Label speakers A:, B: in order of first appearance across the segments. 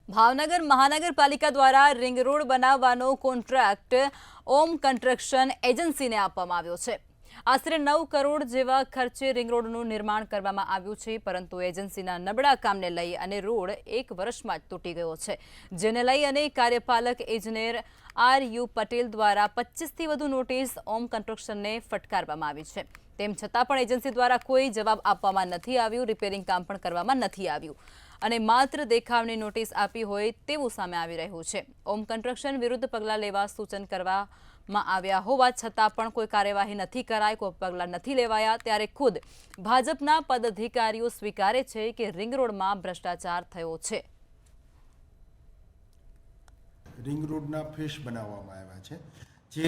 A: ભાવનગર મહાનગરપાલિકા દ્વારા ring road બનાવવાનો કોન્ટ્રાક્ટ ઓમ કન્સ્ટ્રક્શન એજન્સીને આપવામાં આવ્યો છે। આશરે 9 કરોડ જેવા ખર્ચે રિંગ રોડનું નિર્માણ કરવામાં આવ્યું છે, પરંતુ એજન્સીના નબળા કામને લઈ અને રોડ 1 વર્ષમાં જ તૂટી ગયો છે, જેને લઈ અને કાર્યપાલક એન્જિનિયર આર.યુ. પટેલ દ્વારા 25થી વધુ નોટિસ ઓમ કન્સ્ટ્રક્શનને ફટકારવામાં આવી છે। તેમ છતાં પણ એજન્સી દ્વારા કોઈ જવાબ આપવામાં નથી આવ્યું, રિપેરિંગ કામ પણ કરવામાં નથી આવ્યું અને માત્ર દેખાવની નોટિસ આપી હોય તેવું સામે આવી રહ્યું છે। ઓમ કન્સ્ટ્રક્શન વિરુદ્ધ પગલાં લેવા સૂચન કરવામાં આવ્યા હોવા છતાં પણ કોઈ કાર્યવાહી નથી કરાઈ, કોઈ પગલાં નથી લેવાયા। ત્યારે ખુદ ભાજપના પદાધિકારીઓ સ્વીકારે છે કે રિંગ રોડમાં ભ્રષ્ટાચાર થયો છે।
B: રિંગ રોડના ફેસ બનાવવામાં આવ્યા છે, જે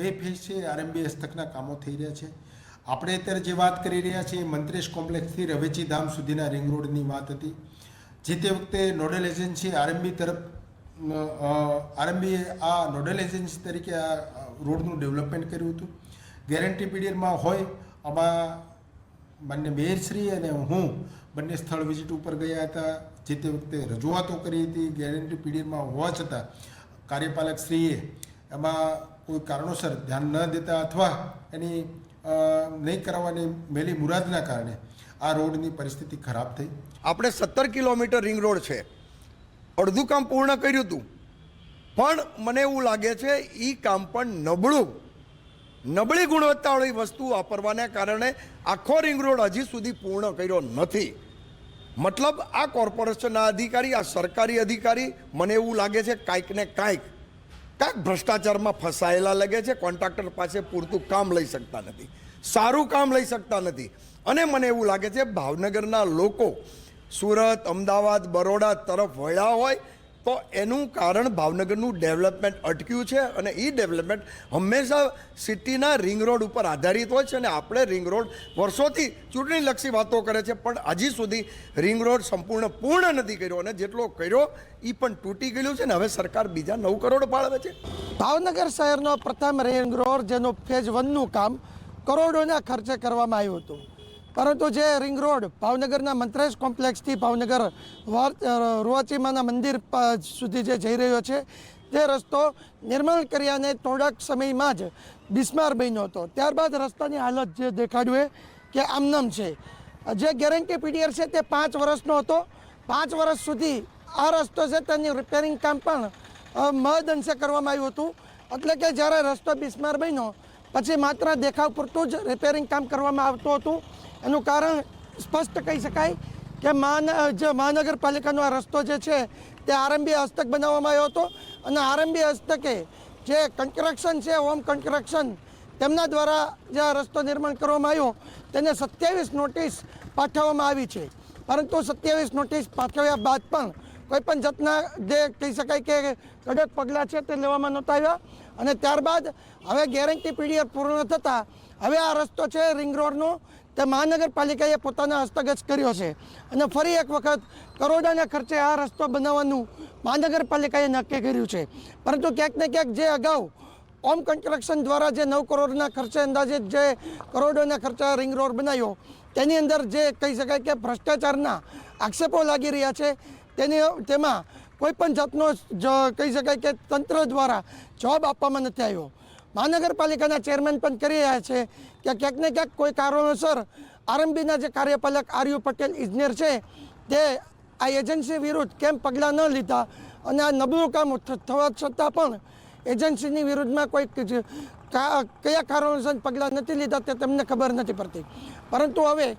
B: 2 ફેસ છે। આરએમબી હસ્તકના કામો થઈ રહ્યા છે। આપણે અત્યારે જે વાત કરી રહ્યા છીએ મંત્રેશ કોમ્પ્લેક્સથી રવેચી ધામ સુધીના રિંગ રોડની વાત હતી। જે તે વખતે નોડલ એજન્સી આરએમબીએ આ નોડલ એજન્સી તરીકે આ રોડનું ડેવલપમેન્ટ કર્યું હતું। ગેરંટી પીરિયડમાં હોય આમાં બંને મેયરશ્રી અને હું બંને સ્થળ વિઝિટ ઉપર ગયા હતા। જે તે વખતે રજૂઆતો કરી હતી। ગેરંટી પીરિયડમાં હોવા છતાં કાર્યપાલકશ્રીએ એમાં કોઈ કારણોસર ધ્યાન ન દેતા અથવા એની નહીં કરાવવાની મેલી મુરાદના કારણે આ રોડની પરિસ્થિતિ ખરાબ થઈ।
C: આપણે 17 કિલોમીટર રિંગ રોડ છે, અડધું કામ પૂર્ણ કર્યું હતું, પણ મને એવું લાગે છે એ કામ પણ નબળી ગુણવત્તાવાળી વસ્તુ વાપરવાને કારણે આખો રિંગ રોડ હજી સુધી પૂર્ણ કર્યો નથી। મતલબ આ કોર્પોરેશનના અધિકારી, આ સરકારી અધિકારી મને એવું લાગે છે કાંઈક ને કાંઈક ભ્રષ્ટાચારમાં ફસાયેલા લાગે છે। કોન્ટ્રાક્ટર પાસે પૂરતું કામ લઈ શકતા નથી, સારું કામ લઈ શકતા નથી। અને મને એવું લાગે છે ભાવનગરના લોકો સુરત, અમદાવાદ, બરોડા તરફ વળ્યા હોય તો એનું કારણ ભાવનગરનું ડેવલપમેન્ટ અટક્યું છે અને એ ડેવલપમેન્ટ હંમેશા સિટીના રિંગ રોડ ઉપર આધારિત હોય છે। અને આપણે રિંગ રોડ વર્ષોથી ચૂંટણીલક્ષી વાતો કરે છે, પણ હજી સુધી રિંગ રોડ પૂર્ણ નથી કર્યો અને જેટલો કર્યો એ પણ તૂટી ગયેલું છે ને હવે સરકાર બીજા 9 કરોડ ફાળવે છે।
D: ભાવનગર શહેરનો પ્રથમ રિંગ રોડ જેનું ફેઝ 1નું કામ કરોડોના ખર્ચે કરવામાં આવ્યું હતું, પરંતુ જે રિંગ રોડ ભાવનગરના મંત્રેશ કોમ્પ્લેક્સથી ભાવનગર રોવાચીમાના મંદિર સુધી જે જઈ રહ્યો છે તે રસ્તો નિર્માણ કર્યાને થોડાક સમયમાં જ બિસ્માર બન્યો હતો। ત્યારબાદ રસ્તાની હાલત જે દેખાડ્યું કે આમનામ છે। જે ગેરંટી પીરિયડ છે તે 5 વર્ષનો હતો। 5 વર્ષ સુધી આ રસ્તો છે તેની રિપેરિંગ કામ પણ મહદ અંશે કરવામાં આવ્યું હતું, એટલે કે જ્યારે રસ્તો બિસ્માર બન્યો પછી માત્ર દેખાવ પૂરતું જ રિપેરિંગ કામ કરવામાં આવતું હતું। એનું કારણ સ્પષ્ટ કહી શકાય કે જે મહાનગરપાલિકાનો આ રસ્તો જે છે તે આરએમબી હસ્તક બનાવવામાં આવ્યો હતો અને આરએમબી હસ્તકે જે કન્સ્ટ્રક્શન છે હોમ કન્સ્ટ્રક્શન તેમના દ્વારા જે આ રસ્તો નિર્માણ કરવામાં આવ્યો તેને 27 નોટિસ પાઠવવામાં આવી છે, પરંતુ 27 નોટિસ પાઠવ્યા બાદ પણ કોઈપણ જાતના જે કહી શકાય કે કડક પગલાં છે તે લેવામાં નહોતા આવ્યા। અને ત્યારબાદ હવે ગેરંટી પીરિયડ પૂર્ણ થતાં હવે આ રસ્તો છે રિંગ રોડનો તે મહાનગરપાલિકાએ પોતાના હસ્તગત કર્યો છે અને ફરી એક વખત કરોડોના ખર્ચે આ રસ્તો બનાવવાનું મહાનગરપાલિકાએ નક્કી કર્યું છે। પરંતુ ક્યાંક ને ક્યાંક જે અગાઉ ઓમ કન્સ્ટ્રક્શન દ્વારા જે 9 કરોડના ખર્ચે અંદાજિત જે કરોડોના ખર્ચે રિંગ રોડ બનાવ્યો તેની અંદર જે કહી શકાય કે ભ્રષ્ટાચારના આક્ષેપો લાગી રહ્યા છે તેમાં કોઈપણ જાતનો કહી શકાય કે તંત્ર દ્વારા જવાબ આપવામાં નથી આવ્યો। મહાનગરપાલિકાના ચેરમેન પણ કરી રહ્યા છે કે ક્યાંક ને ક્યાંક કોઈ કારણોસર આરએમબીના જે કાર્યપાલક આર.યુ. પટેલ ઇજનેર છે તે આ એજન્સી વિરુદ્ધ કેમ પગલાં ન લીધા અને આ નબળું કામ થવા છતાં પણ એજન્સીની વિરુદ્ધમાં કોઈ કયા કારણોસર પગલાં નથી લીધા તે તેમને ખબર નથી પડતી। પરંતુ હવે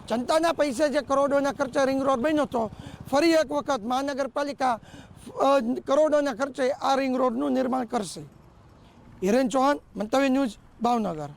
D: જનતાના પૈસે જે કરોડોના ખર્ચે રિંગ રોડ બન્યો હતો, ફરી એક વખત મહાનગરપાલિકા કરોડોના ખર્ચે આ રિંગ રોડનું નિર્માણ કરશે। હિરેન ચૌહાણ, મંતવ્ય ન્યૂઝ, ભાવનગર।